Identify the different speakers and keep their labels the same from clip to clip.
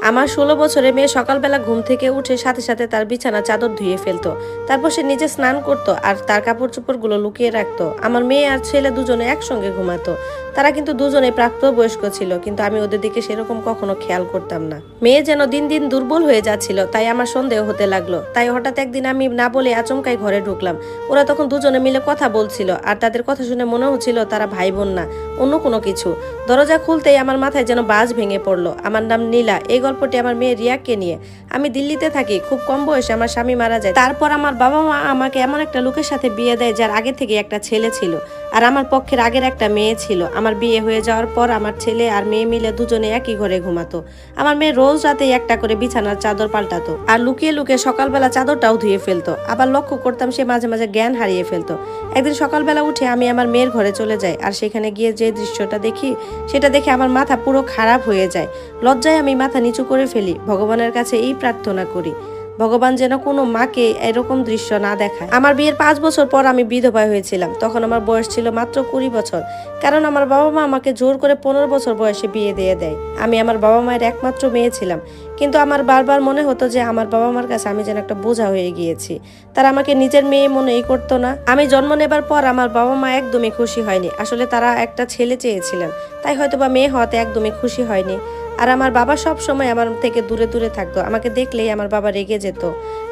Speaker 1: আমার 16 বছরের মেয়ে সকালবেলা ঘুম থেকে উঠে সাথে সাথে তার বিছানা চাদর ধুয়ে ফেলতো। তারপর সে নিজে স্নান করতো আর তার কাপড় চোপড়গুলো লুকিয়ে রাখতো। আমার মেয়ে আর ছেলে দুজনে একসঙ্গে ঘুমাতো। তারা কিন্তু দুজনেই প্রাপ্তবয়স্ক ছিল, কিন্তু আমি ওদের দিকে সেরকম কখনো খেয়াল করতাম না। মেয়ে যেন দিন দিন দুর্বল হয়ে যাচ্ছিল, তাই আমার সন্দেহ হতে লাগলো। তাই হঠাৎ একদিন আমি না বলে আচমকাই ঘরে ঢুকলাম। ওরা তখন দুজনে মিলে কথা বলছিল, আর তাদের কথা শুনে মনে হচ্ছিল তারা ভাই বোন না, অন্য কোনো কিছু। দরজা খুলতেই আমার মাথায় যেন বাজ ভেঙে পড়লো। আমার নাম নীলা। এই গল্পটি আমার মেয়ে রিয়াকে নিয়ে। আমি দিল্লিতে থাকি। খুব কম বয়সে আমার স্বামী মারা যায়। তারপর আমার বাবা মা আমাকে এমন একটা লোকের সাথে বিয়ে দেয় যার আগে থেকে একটা ছেলে ছিল, আর আমার পক্ষের আগের একটা মেয়ে ছিল। আমার বিয়ে হয়ে যাওয়ার পর আমার ছেলে আর মেয়ে মিলে দুজনে একই ঘরে ঘুমাতো। আমার মেয়ে রোজ রাতে একটা করে বিছানার চাদর পাল্টাতো, আর লুকিয়ে লুকিয়ে সকালবেলা চাদরটাও ধুয়ে ফেলতো। আবার লক্ষ্য করতাম সে মাঝে মাঝে জ্ঞান হারিয়ে ফেলতো। একদিন সকালবেলা উঠে আমি আমার মেয়ের ঘরে চলে যাই, আর সেখানে গিয়ে যে দৃশ্যটা দেখি সেটা দেখে আমার মাথা পুরো খারাপ হয়ে যায়। লজ্জায় আমি মাথা নিচু করে ফেলি। ভগবানের কাছে এই প্রার্থনা করি, ভগবান যেন কোনো মাকে এরকম দৃশ্য না দেখায়। আমার বিয়ের 5 বছর পর আমি বিধবা হয়েছিলাম। তখন আমার বয়স ছিল মাত্র 20 বছর, কারণ আমার বাবা মা আমাকে জোর করে 15 বছর বয়সে বিয়ে দিয়ে দেয়। আমি আমার বাবা মায়ের একমাত্র মেয়ে ছিলাম, কিন্তু আমার বারবার মনে হতো যে আমার বাবা মার কাছে আমি যেন একটা বোঝা হয়ে গিয়েছি। তারা আমাকে নিজের মেয়ে মনেই করতো না। আমি জন্ম নেবার পর আমার বাবা মা একদমই খুশি হয়নি। আসলে তারা একটা ছেলে চেয়েছিলেন, তাই হয়তো বা মেয়ে হওয়াতে একদমই খুশি হয়নি। আর আমার বাবা সব সময় আমার থেকে দূরে দূরে থাকতো। আমাকে দেখলেই আমার বাবা রেগে যেত।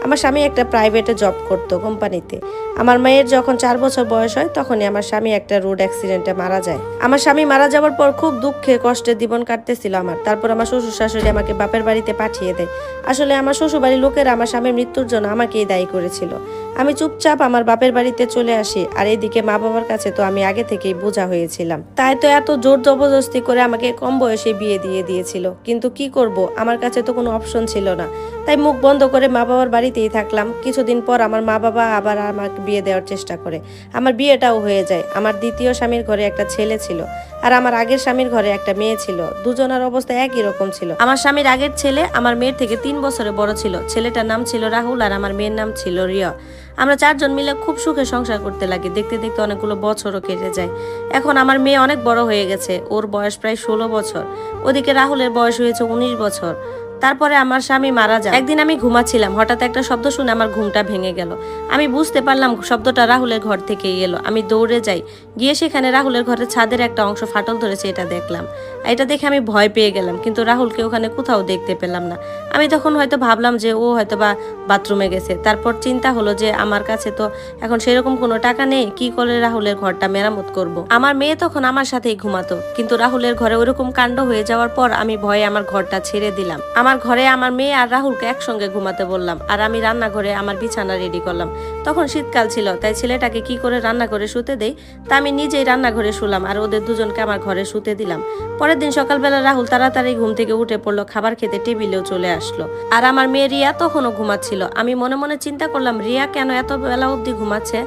Speaker 1: আমার স্বামী একটা প্রাইভেটে জব করতো, কোম্পানিতে। আমার মেয়ের যখন 4 বছর বয়স হয় তখনই আমার স্বামী একটা রোড অ্যাক্সিডেন্টে মারা যায়। আমার স্বামী মারা যাওয়ার পর খুব দুঃখে কষ্টে জীবন কাটতেছিল আমার। তারপর আমার শ্বশুর শাশুড়ি আমাকে বাপের বাড়িতে পাঠিয়ে দেয়। আসলে আমার শ্বশুর বাড়ির লোকেরা আমার স্বামীর মৃত্যুর জন্য আমাকেই দায়ী করেছিল। আমি চুপচাপ আমার বাপের বাড়িতে চলে আসি। আর এইদিকে মা বাবার কাছে তো আমি আগে থেকেই বোঝা হয়েছিলাম, তাই তো এত জোর জবরদস্তি করে আমাকে কম বয়সে বিয়ে দিয়ে দিয়েছিল। কিন্তু কি করব, আমার কাছে তো কোনো অপশন ছিল না। তাই মুখ বন্ধ করে মা বাবার বাড়িতেই থাকলাম। কিছুদিন পর আমার মা বাবা আবার আমাকে বিয়ে দেওয়ার চেষ্টা করে। আমার বিয়েটাও হয়ে যায়। আমার দ্বিতীয় স্বামীর ঘরে একটা ছেলে ছিল, আর আমার আগের স্বামীর ঘরে একটা মেয়ে ছিল। দুজনের অবস্থা একই রকম ছিল। আমার স্বামীর আগের ছেলে আমার মেয়ের থেকে 3 বছরের বড় ছিল। ছেলেটার নাম ছিল রাহুল, আর আমার মেয়ের নাম ছিল রিয়া। আমরা 4 জন মিলে খুব সুখে সংসার করতে লাগি। দেখতে দেখতে অনেকগুলো বছরও কেটে যায়। এখন আমার মেয়ে অনেক বড় হয়ে গেছে। ওর বয়স প্রায় 16 বছর। ওদিকে রাহুলের বয়স হয়েছে 19 বছর। তারপরে আমার স্বামী মারা যায়। একদিন আমি ঘুমাচ্ছিলাম, হঠাৎ একটা শব্দ শুনে আমার ঘুমটা ভেঙে গেল। আমি বুঝতে পারলাম শব্দটা রাহুলের ঘর থেকেই এলো। আমি দৌড়ে যাই, গিয়ে সেখানে রাহুলের ঘরের ছাদের একটা অংশ ফাটল ধরেছে এটা দেখলাম। এটা দেখে আমি ভয় পেয়ে গেলাম, কিন্তু রাহুলকে ওখানে কোথাও দেখতে পেলাম না। আমি তখন হয়তো ভাবলাম যে ও হয়তো বা বাথরুমে গেছে। তারপর চিন্তা হলো যে আমার কাছে তো এখন সেরকম কোনো টাকা নেই, কি করে রাহুলের ঘরটা মেরামত করব। আমার মেয়ে তখন আমার সাথেই ঘুমাতো, কিন্তু রাহুলের ঘরে ওরকম কাণ্ড হয়ে যাওয়ার পর আমি ভয়ে আমার ঘরটা ছেড়ে দিলাম। আমার ঘরে আমার মেয়ে আর রাহুলকে একসঙ্গে ঘুমাতে বললাম, আর আমি রান্নাঘরে আমার বিছানা রেডি করলাম। তখন শীতকাল ছিল, তাই ছেলেটাকে কি করে রান্না করে শুতে দেই, তা আমি নিজেই রান্নাঘরে শুলাম, আর ওদের দুজনকে আমার ঘরে শুতে দিলাম। পরের দিন সকালবেলা রাহুল তাড়াতাড়ি ঘুম থেকে উঠে পড়লো, খাবার খেতে টেবিলেও চলে আসলো। আর আমার মেয়ে রিয়া তখনও ঘুমাচ্ছিল। আমি মনে মনে চিন্তা করলাম, রিয়া কেন এত বেলা অবধি ঘুমাচ্ছে।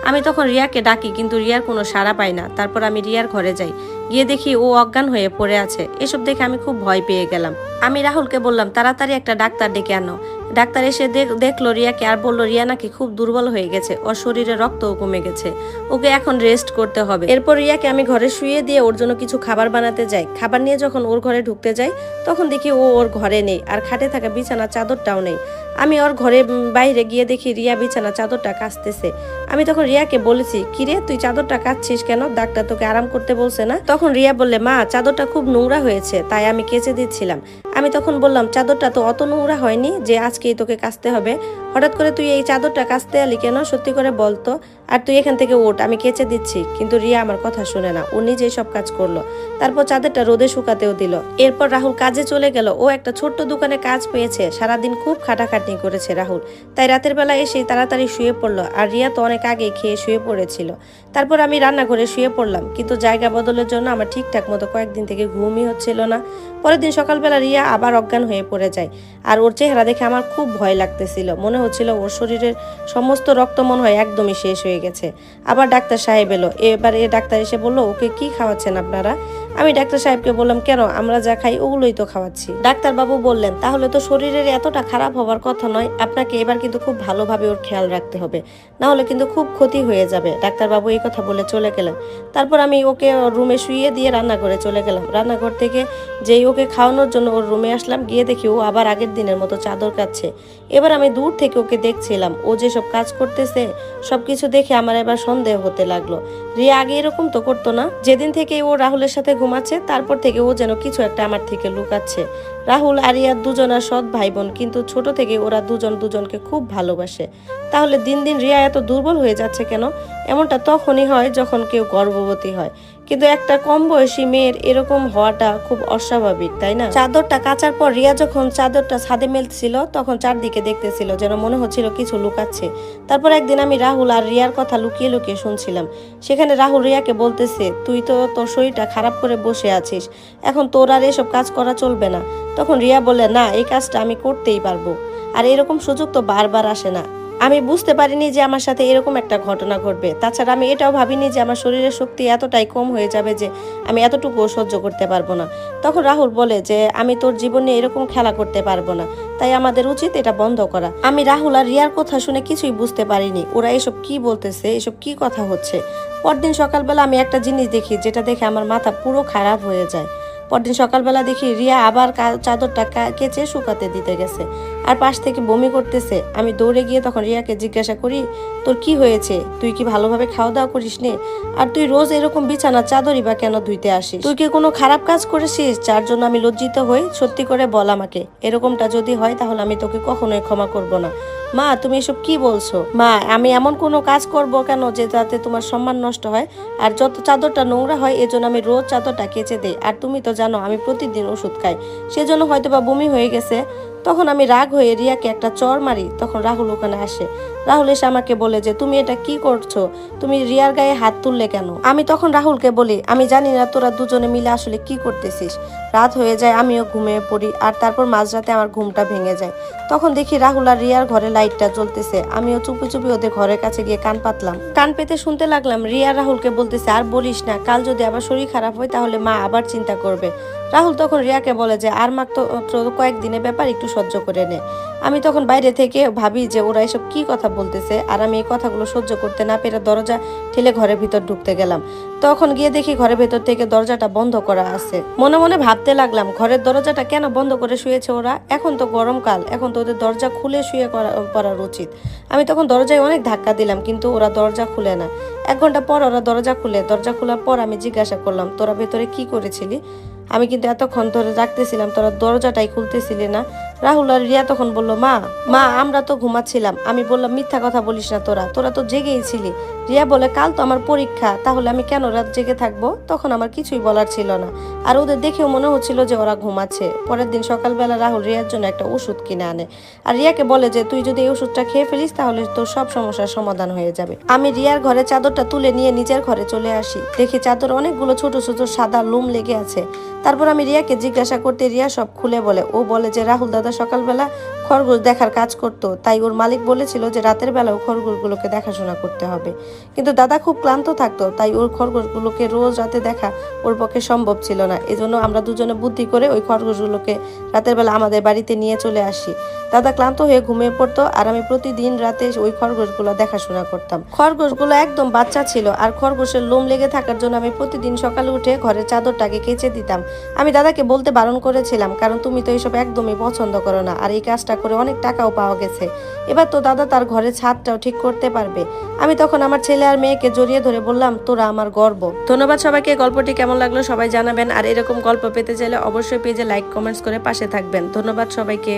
Speaker 1: আমি তখন রিয়াকে ডাকি, কিন্তু রিয়ার কোনো সাড়া পাই না। তারপর আমি রিয়ার ঘরে যাই, গিয়ে দেখি ও অজ্ঞান হয়ে পড়ে আছে। এসব দেখে আমি খুব ভয় পেয়ে গেলাম। আমি রাহুলকে বললাম, তাড়াতাড়ি একটা ডাক্তার ডেকে আনো। ডাক্তার এসে দেখলো রিয়াকে, আর বললো রিয়া নাকি খুব দুর্বল হয়ে গেছে, ওর শরীরে রক্তও কমে গেছে, ওকে এখন রেস্ট করতে হবে। এরপর রিয়াকে আমি ঘরে শুয়ে দিয়ে ওর জন্য কিছু খাবার বানাতে যাই। খাবার নিয়ে যখন ওর ঘরে ঢুকতে যাই তখন দেখি ও ওর ঘরে নেই, আর খাটে থাকা বিছানা চাদরটাও নেই। আমি ওর ঘরে বাইরে গিয়ে দেখি রিয়া বিছানা চাদরটা কাচতেছে। আমি তখন রিয়াকে বলেছি, কিরে তুই চাদরটা কাচ্ছিস কেন, ডাক্তার তোকে আরাম করতে বলছে না? তখন রিয়া বললে, মা চাদরটা খুব নোংরা হয়েছে, তাই আমি কেচে দিচ্ছিলাম। আমি তখন বললাম, চাদরটা তো অত নোংরা হয়নি যে আজকেই তোকে কাচতে হবে। হঠাৎ করে তুই এই চাদরটা কাচতে এলি কেন, সত্যি করে বলতো। আর তুই এখান থেকে ওঠ, আমি কেচে দিচ্ছি। কিন্তু রিয়া আমার কথা শুনে না, ও নিজেই সব কাজ করলো। তারপর চাদরটা রোদে শুকাতেও দিল। এরপর রাহুল কাজে চলে গেল। ও একটা ছোট্ট দোকানে কাজ পেয়েছে। সারাদিন খুব খাটাখাটনি করেছে রাহুল, তাই রাতের বেলা এসে তাড়াতাড়ি শুয়ে পড়লো। আর রিয়া তো অনেক আগে খেয়ে শুয়ে পড়েছিল। তারপর আমি রান্নাঘরে শুয়ে পড়লাম, কিন্তু জায়গা বদলের জন্য আমার ঠিকঠাক মতো কয়েকদিন থেকে ঘুমই হচ্ছিল না। পরের দিন সকালবেলা রিয়া আবার অজ্ঞান হয়ে পড়ে যায়, আর ওর চেহারা দেখে আমার খুব ভয় লাগতেছিল। মনে হচ্ছিল ওর শরীরের সমস্ত রক্ত মনে হয় একদমই শেষ হয়ে গেছে। আবার ডাক্তার সাহেব এলো। এবার ডাক্তার এসে বলল, ওকে কি খাওয়াচ্ছেন আপনারা? আমি ডাক্তার সাহেবকে বললাম, কেন, আমরা যা খাই ওগুলোই তো খাওয়াচ্ছি। ডাক্তারবাবু বললেন, তাহলে তো শরীরের এতটা খারাপ হওয়ার কথা নয়, আপনাকে এবার কিন্তু খুব ভালোভাবে ওর খেয়াল রাখতে হবে, না হলে কিন্তু খুব ক্ষতি হয়ে যাবে। ডাক্তারবাবু এই কথা বলে চলে গেলেন। তারপর আমি ওকে রুমে শুইয়ে দিয়ে রান্নাঘরে চলে গেলাম। রান্নাঘর থেকে যেই ওকে খাওয়ানোর জন্য ওর রুমে আসলাম, গিয়ে দেখি ও আবার আগের দিনের মতো চাদর কাচ্ছে। এবার আমি দূর থেকে ওকে দেখছিলাম, ও যেসব কাজ করতেছে সবকিছু দেখে আমার এবার সন্দেহ হতে লাগলো। রিয়া আগে এরকম তো করতো না। যেদিন থেকে ও রাহুলের সাথে ঘুমাচ্ছে তারপর থেকে ও যেন কিছু একটা আমার থেকে লুকাচ্ছে। রাহুল আর রিয়া দুজনের সৎ ভাই বোন, কিন্তু ছোট থেকে ওরা দুজন দুজনকে খুব ভালোবাসে। তাহলে দিন দিন রিয়া এত দুর্বল হয়ে যাচ্ছে কেন? এমনটা তখনই হয় যখন কেউ গর্ভবতী হয়, কিন্তু একটা কম বয়সী মেয়ের এরকম হওয়াটা খুব অস্বাভাবিক, তাই না? চাদরটা কাচার পর রিয়া যখন চাদরটা ছাদে মেলছিল তখন চারদিকে দেখতেছিল, যেন মনে হচ্ছিল কিছু লুকাচ্ছে। তারপর একদিন আমি রাহুল আর রিয়ার কথা লুকিয়ে লুকিয়ে শুনছিলাম। সেখানে রাহুল রিয়াকে বলতেছে, তুই তো তোর শরীরটা খারাপ করে বসে আছিস, এখন তোর আর এসব কাজ করা চলবে না। তখন রিয়া বলে, না, এই কাজটা আমি করতেই পারবো, আর এরকম সুযোগ তো বারবার আসে না। আমি বুঝতে পারিনি যে আমার সাথে এরকম একটা ঘটনা ঘটবে। তাছাড়া আমি এটাও ভাবিনি যে আমার শরীরের শক্তি এতটাই কম হয়ে যাবে যে আমি এতটুকু সহ্য করতে পারবো না। তখন রাহুল বলে যে, আমি তোর জীবনে এরকম খেলা করতে পারবো না, তাই আমাদের উচিত এটা বন্ধ করা। আমি রাহুল আর রিয়ার কথা শুনে কিছুই বুঝতে পারিনি, ওরা এসব কি বলতেছে, এসব কি কথা হচ্ছে। পরদিন সকালবেলা আমি একটা জিনিস দেখি, যেটা দেখে আমার মাথা পুরো খারাপ হয়ে যায়। পরদিন সকালবেলা দেখি রিয়া আবার চাদরটা কেচে শুকাতে দিতে গেছে, আর পাশ থেকে বমি করতেছে। আমি দৌড়ে গিয়ে তখন রিয়াকে জিজ্ঞাসা করি, তোর কি হয়েছে? তুই কি ভালোভাবে খাওয়া দাওয়া করিস নি? আর তুই রোজ এরকম বিছানা চাদরই বা কেন ধুইতে আসিস? তুই কি কোনো খারাপ কাজ করেছিস যার জন্য আমি লজ্জিত হই? সত্যি করে বল আমাকে। এরকমটা যদি হয় তাহলে আমি তোকে কখনোই ক্ষমা করব না। মা, তুমি এসব কি বলছো? মা, আমি এমন কোনো কাজ করব কেন যে তাতে তোমার সম্মান নষ্ট হয়? আর যত চাদরটা নোংরা হয় এজন্য আমি রোজ চাদরটা কেচে দিই। আর তুমি তো জানো আমি প্রতিদিন ওষুধ খাই, সেজন্য হয়তো বা বমি হয়ে গেছে। তখন আমি রাগ হয়ে রিয়াকে একটা চর মারি। তখন রাহুল ওখানে আসে। রাহুল এসে আমাকে বলে যে, তুমি এটা কি করছো? তুমি রিয়ার গায়ে হাত তুললে কেন? আমি তখন রাহুলকে বলি, আমি জানি না তোরা দুজনে মিলে আসলে কি করতেছিস। রাত হয়ে যায়, আমিও ঘুমিয়ে পড়ি, আর তারপর মাঝরাতে আমার ঘুমটা ভেঙে যায়। তখন দেখি রাহুল আর রিয়ার ঘরে লাইটটা জ্বলতেছে। আমিও চুপি চুপি ওদের ঘরের কাছে গিয়ে কান পাতলাম। কান পেতে শুনতে লাগলাম রিয়া রাহুলকে বলতেছে, আর বলিস না, কাল যদি আবার শরীর খারাপ হয় তাহলে মা আবার চিন্তা করবে। রাহুল তখন রিয়াকে বলে যে, আর মাত্র কয়েকদিনের ব্যাপার, একটু সহ্য করে নে। আমি তখন বাইরে থেকে ভাবি যে ওরা এসব কি কথা বলতেছে, আর আমি এই কথাগুলো সহ্য করতে না পেরে দরজা ঠেলে ঘরের ভিতর ঢুকতে গেলাম। তখন গিয়ে দেখি ঘরের ভেতর থেকে দরজাটা বন্ধ করা আছে। মনে মনে ভাবতে লাগলাম, ঘরের দরজাটা কেন বন্ধ করে শুয়েছে ওরা? এখন তো গরমকাল, এখন তো ওদের দরজা খুলে শুয়ে পড়ার উচিত। আমি তখন দরজায় অনেক ধাক্কা দিলাম, কিন্তু ওরা দরজা খুলে না। 1 ঘন্টা পর ওরা দরজা খুলে। দরজা খোলার পর আমি জিজ্ঞাসা করলাম, তোরা ভেতরে কি করেছিলি? আমি কিন্তু এতক্ষণ ধরে রাখতেছিলাম, তোরা দরজাটাই খুলতেছিলি না। রাহুল আর রিয়া তখন বললো, মা আমরা তো ঘুমাচ্ছিলাম। আমি বললাম, মিথ্যা কথা বলিস না, তোরা তো জেগেই ছিলি। রিয়া বলে, কাল তো আমার পরীক্ষা, তাহলে আমি কেন রাত জেগে থাকবো? তখন আমার কিছুই বলার ছিল না, আর ওদের দেখেও মনে হচ্ছিল যে ওরা ঘুমাচ্ছে। পরের দিন সকালবেলা রাহুল রিয়ার জন্য একটা ওষুধ কিনে আনে, আর রিয়াকে বলে যে, তুই যদি এই ওষুধটা খেয়ে ফেলিস তাহলে তোর সব সমস্যার সমাধান হয়ে যাবে। আমি রিয়ার ঘরে চাদরটা তুলে নিয়ে নিজের ঘরে চলে আসি। দেখি চাদর অনেকগুলো ছোট ছোট সাদা লোম লেগে আছে। তারপর আমি রিয়াকে জিজ্ঞাসা করতে রিয়া সব খুলে বলে। ও বলে যে, রাহুল দাদা সকালবেলা খরগোশ দেখার কাজ করতো, তাই ওর মালিক বলেছিল যে রাতের বেলাও খরগোশগুলোকে দেখাশোনা করতে হবে। কিন্তু দাদা খুব ক্লান্ত থাকতো, তাই ওর খরগোশগুলোকে রোজ রাতে দেখা ওর পক্ষে সম্ভব ছিল না। এজন্য আমরা দুজনে বুদ্ধি করে ওই খরগোশগুলোকে রাতের বেলা আমাদের বাড়িতে নিয়ে চলে আসি। দাদা ক্লান্ত হয়ে ঘুমিয়ে পড়তো, আর আমি প্রতিদিন রাতে ওই খরগোশগুলো দেখাশোনা করতাম। খরগোশগুলো একদম বাচ্চা ছিল, আর খরগোশের লোম লেগে থাকার জন্য আমি প্রতিদিন সকালে উঠে ঘরের চাদরটাকে কেচে দিতাম। আমি দাদাকে বলতে বারণ করেছিলাম, কারণ তুমি তো এইসব একদমই পছন্দ করো না, আর এই কাজটা করে অনেক টাকাও পাওয়া গেছে। এবার তো দাদা তার ঘরের ছাদটাও ঠিক করতে পারবে। আমি তখন আমার ছেলে আর মেয়েকে জড়িয়ে ধরে বললাম, তোরা আমার গর্ব। ধন্যবাদ সবাইকে। গল্পটি কেমন লাগলো সবাই জানাবেন, আর এরকম গল্প পেতে চাইলে অবশ্যই পেজে লাইক কমেন্টস করে পাশে থাকবেন। ধন্যবাদ সবাইকে।